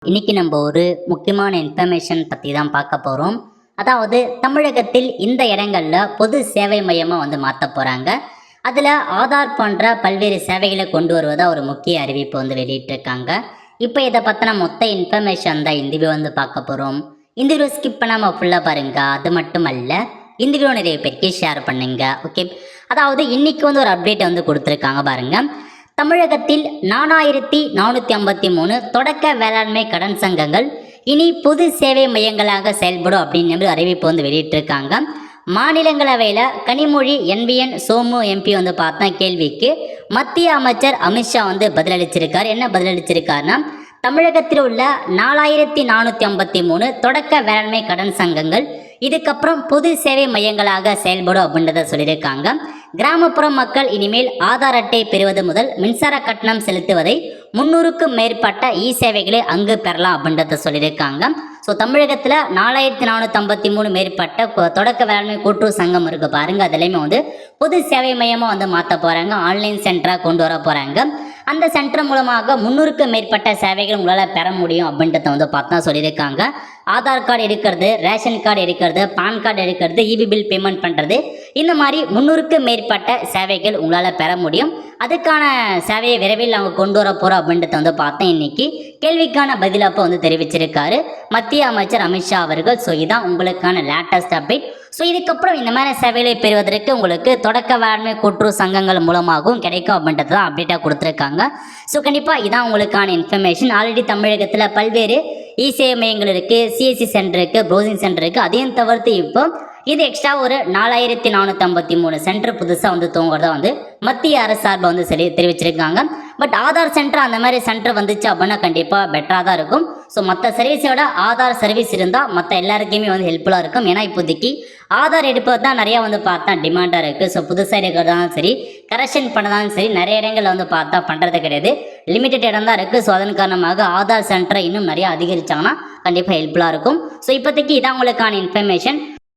இன்னைக்கு நம்ம ஒரு முக்கியமான இன்ஃபர்மேஷன் பற்றி தான் பார்க்க போகிறோம். அதாவது தமிழகத்தில் இந்த இடங்களில் பொது சேவை மையமாக மாற்ற போகிறாங்க. அதில் ஆதார் போன்ற பல்வேறு சேவைகளை கொண்டு வருவதாக ஒரு முக்கிய அறிவிப்பு வெளியிட்டிருக்காங்க. இப்போ இதை பற்றின மொத்த இன்ஃபர்மேஷன் தான் இந்த வீடியோ பார்க்க போகிறோம். இந்த வீடியோ ஸ்கிப் பண்ணாமல் ஃபுல்லாக பாருங்க. அது மட்டும் அல்ல, இந்த வீடியோ நிறைய பேருக்கு ஷேர் பண்ணுங்க. ஓகே, அதாவது இன்னைக்கு ஒரு அப்டேட் கொடுத்துருக்காங்க பாருங்க. தமிழகத்தில் 4453 தொடக்க வேளாண்மை கடன் சங்கங்கள் இனி பொது சேவை மையங்களாக செயல்படும் அப்படின்னு அறிவிப்பு வெளியிட்டிருக்காங்க. மாநிலங்களவையில் கனிமொழி NVN சோமு MP பார்த்தா கேள்விக்கு மத்திய அமைச்சர் அமித்ஷா பதிலளிச்சிருக்கார். என்ன பதிலளிச்சிருக்காருன்னா, தமிழகத்தில் உள்ள 4453 தொடக்க வேளாண்மை கடன் சங்கங்கள் இதுக்கப்புறம் பொது சேவை மையங்களாக செயல்படும் அப்படின்றத சொல்லியிருக்காங்க. கிராமப்புற மக்கள் இனிமேல் ஆதார் அட்டை பெறுவது முதல் மின்சார கட்டணம் செலுத்துவதை 300க்கும் மேற்பட்ட சேவைகளை அங்கு பெறலாம் அப்படின்றத சொல்லியிருக்காங்க. ஸோ தமிழகத்தில் 4453 மேற்பட்ட தொடக்க வேளாண்மை கூட்டுறவு சங்கம் இருக்குது பாருங்க. அதுலேயுமே பொது சேவை மையமாக மாற்ற போகிறாங்க. ஆன்லைன் சென்டராக கொண்டு வர போகிறாங்க. அந்த சென்டர் மூலமாக 300க்கும் மேற்பட்ட சேவைகள் உங்களால் பெற முடியும் அப்படின்றத பார்த்தா சொல்லியிருக்காங்க. ஆதார் கார்டு எடுக்கிறது, ரேஷன் கார்டு எடுக்கிறது, பான் கார்டு எடுக்கிறது, EB பில் பேமெண்ட் பண்ணுறது, இந்த மாதிரி 300க்கும் மேற்பட்ட சேவைகள் உங்களால் பெற முடியும். அதுக்கான சேவையை விரைவில் அவங்க கொண்டு வர போகிறோம் அப்படின்றத பார்த்தேன். இன்னைக்கு கேள்விக்கான பதிலப்போ தெரிவிச்சிருக்காரு மத்திய அமைச்சர் அமித்ஷா அவர்கள். ஸோ இதான் உங்களுக்கான லேட்டஸ்ட் அப்டேட். ஸோ இதுக்கப்புறம் இந்த மாதிரி சேவைகளை பெறுவதற்கு உங்களுக்கு தொடக்க வேளாண்மை கூட்டுறவு சங்கங்கள் மூலமாகவும் கிடைக்கும் அப்படின்றது தான் அப்டேட்டாக கொடுத்துருக்காங்க. ஸோ கண்டிப்பாக இதான் உங்களுக்கான இன்ஃபர்மேஷன். ஆல்ரெடி தமிழகத்தில் பல்வேறு சேவை மையங்கள் இருக்குது, CSC சென்டர் இருக்குது, ப்ரௌசிங் சென்டர் இருக்குது. அதையும் தவிர்த்து இப்போ இது எக்ஸ்ட்ரா ஒரு 4453 சென்டர் புதுசாக துவங்குறதா மத்திய அரசு சார்பை சரி தெரிவிச்சிருக்காங்க. பட் ஆதார் சென்டர் அந்த மாதிரி சென்டர் வந்துச்சு அப்படின்னா கண்டிப்பாக பெட்டராக தான் இருக்கும். ஸோ மற்ற சர்வீஸோட ஆதார் சர்வீஸ் இருந்தால் மற்ற எல்லாருக்குமே ஹெல்ப்ஃபுல்லாக இருக்கும். ஏன்னா இப்போதைக்கு ஆதார் எடுப்பது தான் நிறையா பார்த்தா டிமாண்டாக இருக்குது. ஸோ புதுசாக இருக்கிறதாலும் சரி, கரெக்ஷன் பண்ணதாலும் சரி, நிறைய இடங்களில் பார்த்தா பண்ணுறது கிடையாது. லிமிட்டட் இடம் தான் இருக்குது. ஸோ அதன் காரணமாக ஆதார் சென்டரை இன்னும் நிறையா அதிகரித்தாங்கன்னா கண்டிப்பாக ஹெல்ப்ஃபுல்லாக இருக்கும். ஸோ இப்போதைக்கு இதான் உங்களுக்கான இன்ஃபர்மேஷன்.